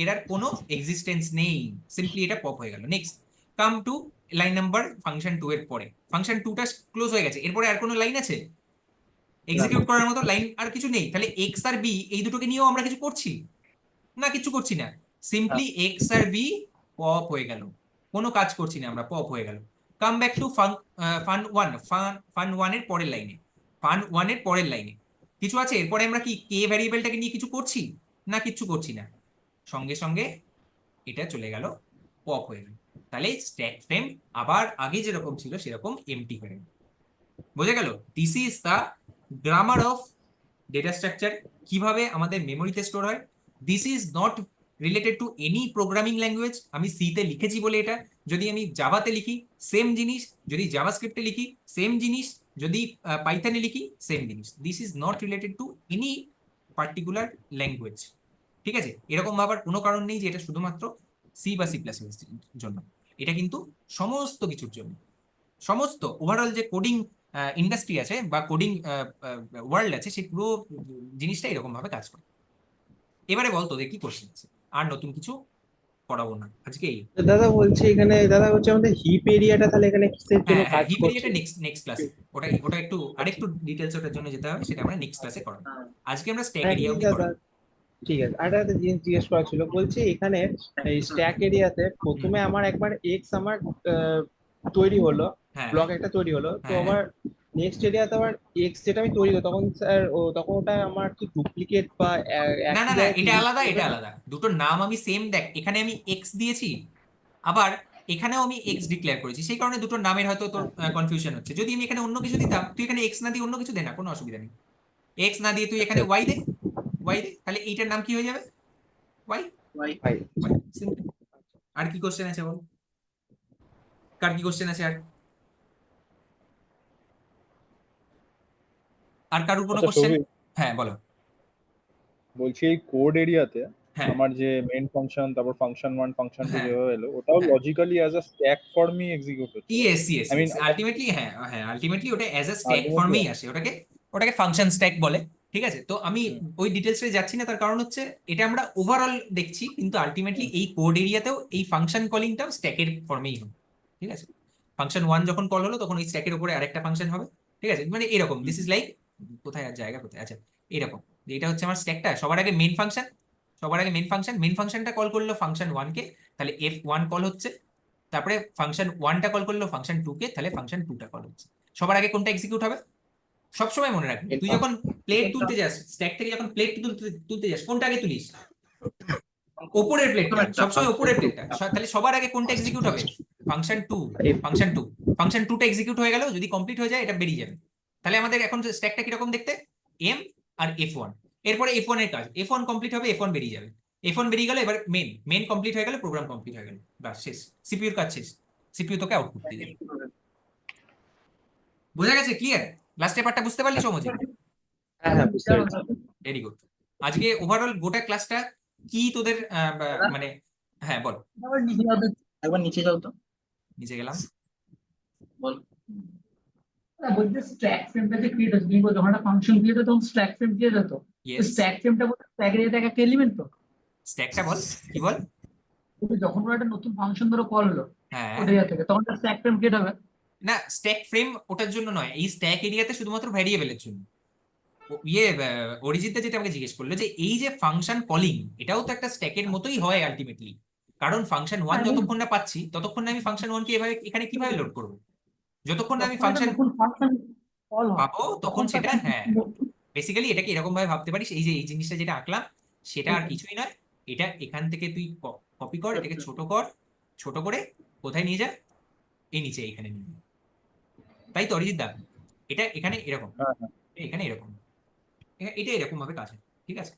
এর আর কোনো এক্সিস্টেন্স নেই, সিম্পলি এটা পপ হয়ে গেল। Next come to line number function 2 এর পরে, ফাংশন 2টা ক্লোজ হয়ে গেছে, এরপরে আর কোনো লাইন আছে এক্সিকিউট করার মতো, লাইন আর কিছু নেই। তাহলে এক্স আর বি এই দুটোকে নিয়েও আমরা কিছু করছি না, কিছু করছি না, সিম্পলি এক্স আর বি পপ হয়ে গেল, কোনো কাজ করছি না আমরা, পপ হয়ে গেল। Come back to fun one এর পরের লাইনে, কিছু আছে এরপরে, আমরা কি কে ভ্যারিয়েবলটাকে নিয়ে কিছু করছি না, কিচ্ছু করছি না, সঙ্গে সঙ্গে এটা চলে গেল, পপ হয়ে গেল। তাহলে স্ট্যাক ফ্রেম আবার আগে যেরকম ছিল সেরকম এমটি হয়ে গেল। বোঝা গেল? This is the grammar of data structure, কিভাবে আমাদের মেমোরিতে স্টোর হয়। This is not related to any programming language. আমি সি তে লিখেছি বলে এটা, যদি আমি জাভাতে লিখি সেম জিনিস, যদি জাভাস্ক্রিপ্টে লিখি সেম জিনিস, যদি পাইথনে লিখি সেম জিনিস। This is not related to any particular language. ঠিক আছে, এরকম ভাবার কোনো কারণ নেই যে এটা শুধুমাত্র সি বা সি প্লাস এর জন্য, এটা কিন্তু সমস্ত কিছুর জন্য, সমস্ত ওভারঅল যে কোডিং ইন্ডাস্ট্রি আছে বা কোডিং ওয়ার্ল্ড আছে, সেই পুরো জিনিসটা এরকম ভাবে কাজ করে। এবারে বল তোদের কি কোশ্চেন আছে, আর নতুন কিছু পড়াবো না আজকে এই। দাদা বলছি এখানে দাদা বলছে আমাদের হিপ এরিয়াটা তাহলে এখানে কিসের জন্য হ্যাঁ, কাজ হিপ করছে? এরিয়াটা নেক্সট ক্লাসে, ওটা একটু আরেকটু ডিটেলস ওটার জন্য যেতে হবে, সেটা আমরা নেক্সট ক্লাসে করাবো। আজকে আমরা স্ট্যাক হ্যাঁ এরিয়া ঠিক অবধি আছে করাবো। ঠিক আছে। আর একটা জিনিস জিজ্ঞেস করা ছিল, বলছি এখানে এই স্ট্যাক এরিয়াতে প্রথমে আমার একবার এক্স আমার তৈরি হলো, হ্যাঁ ব্লক একটা তৈরি হলো, তো হ্যাঁ আবার নেক্সট এরিয়াতে আবার এক্স যেটা আমি তৈরি হলো তখন স্যার তখন ওটা আমার কি ডুপ্লিকেট বা না একই না না, জায়গায় কি এটা list আলাদা, করবে এটা না? আলাদা, দুটোর নাম আমি সেম, দেখ এখানে আমি এক্স দিয়েছি, আবার এখানেও আমি এক্স ডিক্লেয়ার করেছি, সেই কারণে দুটো নামের হয়তো তোর কনফিউশন হচ্ছে। যদি আমি এখানে অন্য কিছু দিতাম, তুই এখানে এক্স না দিয়ে অন্য কিছু দে না, কোনো অসুবিধা নেই। এক্স না দিয়ে তুই এখানে ওয়াই দে, ওয়াই দে, তাহলে এইটার নাম কি হয়ে যাবে? ওয়াই। ওয়াই। Y simple. আর কি কোশ্চেন আছে বল, কার কি কোশ্চেন আছে? আর কারোর কোনো আচ্ছা কোশ্চেন? সৌভিক, হ্যাঁ বলো। বলছি এই কোড এরিয়াতে হ্যাঁ আমার যে মেইন ফাংশন, তারপর ফাংশন 1 ফাংশন 2 হ্যাঁ যেভাবে এলো, ওটাও হ্যাঁ, লজিক্যালি অ্যাজ আ স্ট্যাক ফর্মই এক্সিকিউট হচ্ছে। Yes yes I mean yes, ultimately হ্যাঁ হ্যাঁ, আলটিমেটলি ওটা অ্যাজ আ স্ট্যাক আলটিমেটলি। ফর্মেই আসে, ওটাকে ওটাকে ফাংশন স্ট্যাক বলে। ঠিক আছে, তো আমি ওই ডিটেলসে যাচ্ছি না, তার কারণ হচ্ছে এটা আমরা ওভারঅল দেখছি, কিন্তু আলটিমেটলি এই কোড এরিয়াতেও এই ফাংশন কলিংটাও স্ট্যাকের ফর্মেই হবে। ঠিক আছে, ফাংশন 1 যখন কল হলো তখন ওই স্ট্যাকের উপরে আরেকটা ফাংশন হবে। ঠিক আছে, মানে এরকম, দিস ইজ লাইক, কোথায় আর জায়গা কোথায়, আচ্ছা এরকম যে এটা হচ্ছে আমার স্ট্যাকটা, সবার আগে মেইন ফাংশন, সবার আগে মেইন ফাংশনটা কল করলো ফাংশন 1 কে, তাহলে F1 কল হচ্ছে। তারপরে ফাংশন 1টা কল করলো ফাংশন 2 কে, তাহলে ফাংশন 2টা কল হচ্ছে। সবার আগে কোনটা এক্সিকিউট হবে? সবসময় মনে রাখবি, তুই যখন প্লেট তুলতে যাস, স্ট্যাক থেকে যখন প্লেট তুলতে তুলতে যাস, কোনটা আগে তুলিস? ওপরের প্লেটটা, সবসময় ওপরের প্লেটটা। তাহলে সবার আগে কোনটা এক্সিকিউট হবে? ফাংশন 2, ফাংশন 2, ফাংশন 2টা এক্সিকিউট হয়ে গেল, যদি কমপ্লিট হয়ে যায় এটা বেরিয়ে যাবে। তাহলে আমাদের এখন স্ট্যাকটা কিরকম দেখতে? এম আর F1, এরপরে F1 এর কাজ, F1 কমপ্লিট হবে, F1 বেরিয়ে যাবে। F1 বেরিয়ে গেল, এবার মেন কমপ্লিট হয়ে গেল, প্রোগ্রাম কমপ্লিট হয়ে গেল, বাস শেষ, সিপিইউর কাজ শেষ, সিপিইউ তোকে আউটপুট দিয়ে দেবে। বোঝা গেছে? ক্লিয়ার? লাস্টের পার্টটা বুঝতে পারলি সৌমজিৎ? হ্যাঁ হ্যাঁ, বুঝতে পেরেছি। Very good. আজকে ওভারঅল গোটা ক্লাসটা কি তোদের মানে, হ্যাঁ বল। আবার নিচে যাও তো। একবার নিচে যাও তো, নিচে গেলাম। বল। না, বলতে স্ট্যাক ফ্রেমটা যে ক্রিয়েট হচ্ছে, তুমি যখন একটা ফাংশন ক্রিয়েট হতো তখন স্ট্যাক ফ্রেম ক্রিয়েট হতো। ইয়েস, স্ট্যাক ফ্রেমটা বলতে স্ট্যাকের এটা একটা এলিমেন্ট তো। স্ট্যাকটা বল, কি বল? তুমি যখন কোনো একটা নতুন ফাংশন ধরো কল হলো হ্যাঁ, ওটা ইয়ে থেকে, তখন স্ট্যাক ফ্রেম ক্রিয়েট হবে। না স্ট্যাক ফ্রেম ওটার জন্য নয়, এই স্ট্যাক এরিয়াতে শুধুমাত্র ভ্যারিয়েবলের জন্য। অরিজিৎ দা যেটা আমাকে জিজ্ঞেস করলো যে এই যে ফাংশন কলিং, এটাও তো একটা স্ট্যাকের মতোই হয় আলটিমেটলি, কারণ ফাংশন 1 যতক্ষণ না পাচ্ছি ততক্ষণ না আমি ফাংশন 1 কে এভাবে এখানে কিভাবে লোড করবো? যতক্ষণ না আমি যখন একটা ফাংশন নতুন ফাংশন কল হয় পাবো তখন তখন তার সেটা, কিছু হ্যাঁ বেসিক্যালি এটাকে এরকম ভাবে ভাবতে পারিস, এই যে এই জিনিসটা যেটা আঁকলাম সেটা আর কিছুই নয়, এটা এখান থেকে তুই কপি কর, এটাকে ছোট কর, ছোট করে কোথায় নিয়ে যা? এই নিচে এখানে নিয়ে যা। তাই তো অরিজিৎ দা? এটা এখানে এরকম, হ্যাঁ হ্যাঁ, এখানে এরকম, এটা এরকম ভাবে কাজ হয়। ঠিক আছে,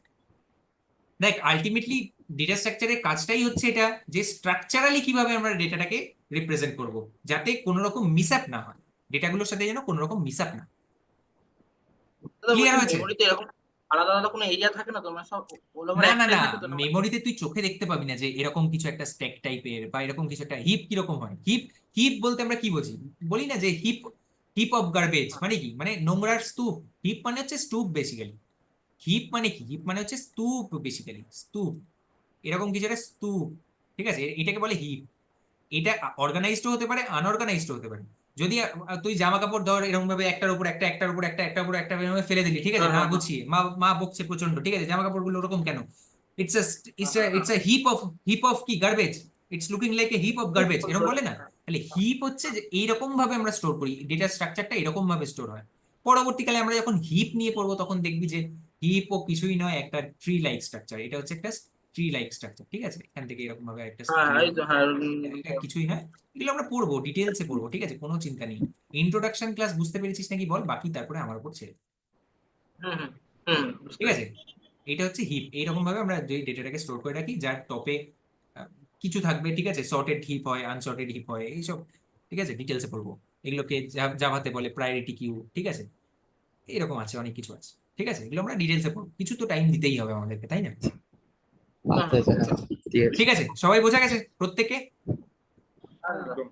দেখ আলটিমেটলি ডেটা স্ট্রাকচারের কাজটাই হচ্ছে এটা, যে স্ট্রাকচারালি কিভাবে আমরা ডেটাটাকে রিপ্রেজেন্ট করব, যাতে কোনো রকম মিসআপ না হয়, ডেটাগুলোর সাথে যেন কোনো রকম মিসআপ না। ক্লিয়ার হয়েছে? মেমোরিতে এরকম আলাদা আলাদা কোনো এরিয়া থাকে না, তোমার সব all over না না একটাই না, থাকে তো না? মেমোরিতে তুই চোখে দেখতে পাবি না যে এরকম কিছু একটা স্ট্যাক টাইপের বা এরকম কিছু একটা হিপ কিরকম হয়। হিপ, হিপ বলতে আমরা কি বুঝি? বলি না যে হিপ, হিপ অফ গার্বেজ মানে কি, মানে নোংরার স্তূপ। হিপ মানে হচ্ছে স্তূপ বেসিক্যালি। হিপ মানে কি? হিপ মানে হচ্ছে স্তূপ বেসিক্যালি, স্তূপ, এরকম কিছু একটা স্তূপ। ঠিক আছে, এটাকে বলে হিপ। এটা অর্গানাইজড হতে পারে, আনঅর্গানাইজড হতে পারে। যদি তুই জামা কাপড় ধর এরকম ভাবে একটার উপর একটা, একটার উপর একটা, একটার উপর একটা এরকম ভাবে ফেলে দিলি, ঠিক আছে, হ্যাঁ না হ্যাঁ হ্যাঁ। গুছিয়ে, মা মা বকছে প্রচন্ড, ঠিক আছে, জামা কাপড় গুলো ওরকম কেন? It's it's a heap of কি garbage, it's looking like a heap of garbage, এরকম বলে না? তাহলে হিপ হচ্ছে যে এইরকম ভাবে আমরা স্টোর করি, ডেটা স্ট্রাকচারটা এরকম ভাবে স্টোর হয়। পরবর্তীকালে আমরা যখন হিপ নিয়ে পড়বো তখন দেখবি যে হিপ ও কিছুই নয়, একটা ট্রি লাইক স্ট্রাকচার। এটা হচ্ছে একটা ট্রি লাইক স্ট্রাকচার। ঠিক আছে, এখান থেকে এরকম ভাবে একটা হ্যাঁ tree হ্যাঁ, এই তো হ্যাঁ এটা কিছুই নয়। এগুলো আমরা পড়বো, ডিটেলসে পড়বো, ঠিক আছে, কোনো চিন্তা নেই। ইন্ট্রোডাকশন ক্লাস বুঝতে পেরেছিস নাকি বল, বাকি তারপরে আমার উপর ছেড়ে। হুম হুম হুম, বুঝতে ঠিক আছে, পেরেছি। এটা হচ্ছে হিপ। এইরকম ভাবে আমরা যে ডেটাটাকে স্টোর করে রাখি, যার টপে কিছু থাকবে, ঠিক আছে, সর্টেড হিপ হয়, আনসর্টেড হিপ হয়, এইসব। ঠিক আছে, ডিটেলসে পড়বো। এগুলোকে জাভাতে বলে প্রায়োরিটি কিউ। ঠিক আছে, এরকম আছে, অনেক কিছু আছে। ঠিক আছে, এগুলো আমরা ডিটেলসে পড়বো, কিছু তো টাইম দিতেই হবে আমাদেরকে, তাই না? আচ্ছা আচ্ছা, হ্যাঁ ঠিক আছে। ঠিক আছে, সবাই বোঝা গেছে প্রত্যেকে? একদম।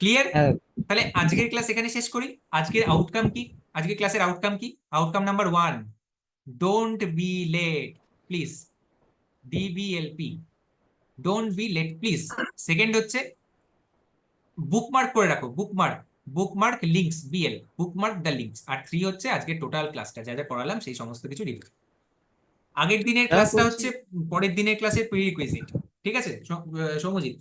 ক্লিয়ার? হ্যাঁ, তাহলে আজকের ক্লাস এখানে শেষ করি। আজকের আউটকাম কি? আজকের ক্লাসের আউটকাম কি? Outcome number 1, don't be late please, DBLP, don't be late please. Second হচ্ছে বুকমার্ক করে রাখো, bookmark, bookmark links, BL, bookmark the links. আর 3 হচ্ছে আজকে টোটাল ক্লাসটা যা যা পড়ালাম সেই সমস্ত কিছু রিভিউ। আগের দিনের হ্যাঁ ক্লাসটা করছি। হচ্ছে পরের দিনের ক্লাসের প্রিরিকুইজিট। ঠিক আছে সৌমজিৎ,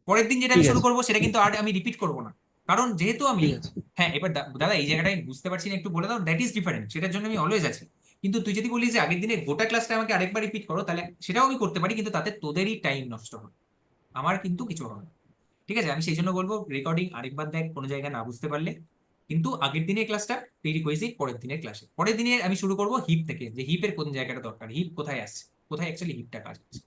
পরের দিন যেটা ঠিক আমি শুরু আছে, করবো সেটা কিন্তু আর আমি রিপিট করবো না, কারণ যেহেতু আমি, ঠিক আছে। হ্যাঁ এবার দাদা এই জায়গাটা আমি বুঝতে পারছি না, একটু বলে দাও। দ্যাট ইজ ডিফারেন্ট, সেটার জন্য আমি অলওয়েজ আছি। কিন্তু তুই যদি বলিস যে আগের দিনের গোটা ক্লাসটা আমাকে আরেকবার রিপিট করো, তাহলে সেটাও আমি করতে পারি, কিন্তু তাতে তোদেরই টাইম নষ্ট হবে, আমার কিন্তু কিছু হবে না। ঠিক আছে, আমি সেই জন্য বলবো রেকর্ডিং আরেকবার দেখ কোনো জায়গায় না বুঝতে পারলে। কিন্তু আগের দিনের ক্লাসটা প্রিরিকুইজিট পরের দিনের ক্লাসে, পরের দিনে আমি শুরু করব হিপ থেকে, যে হিপের কোন জায়গাটা দরকার, হিপ কোথায় আসছে, কোথায় অ্যাকচুয়ালি হিপটা কাজ করছে।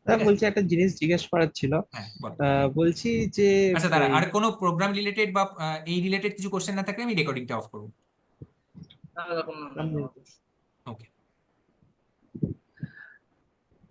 দাদা ঠিক আছে, বলছি একটা জিনিস জিজ্ঞেস করার ছিল। হ্যাঁ বল। বলছি যে আচ্ছা দাঁড়া, এই আর কোনো প্রোগ্রাম রিলেটেড বা এই রিলেটেড কিছু কোশ্চেন না থাকলে আমি রেকর্ডিংটা অফ করবো। না, দেখুন না। ওকে।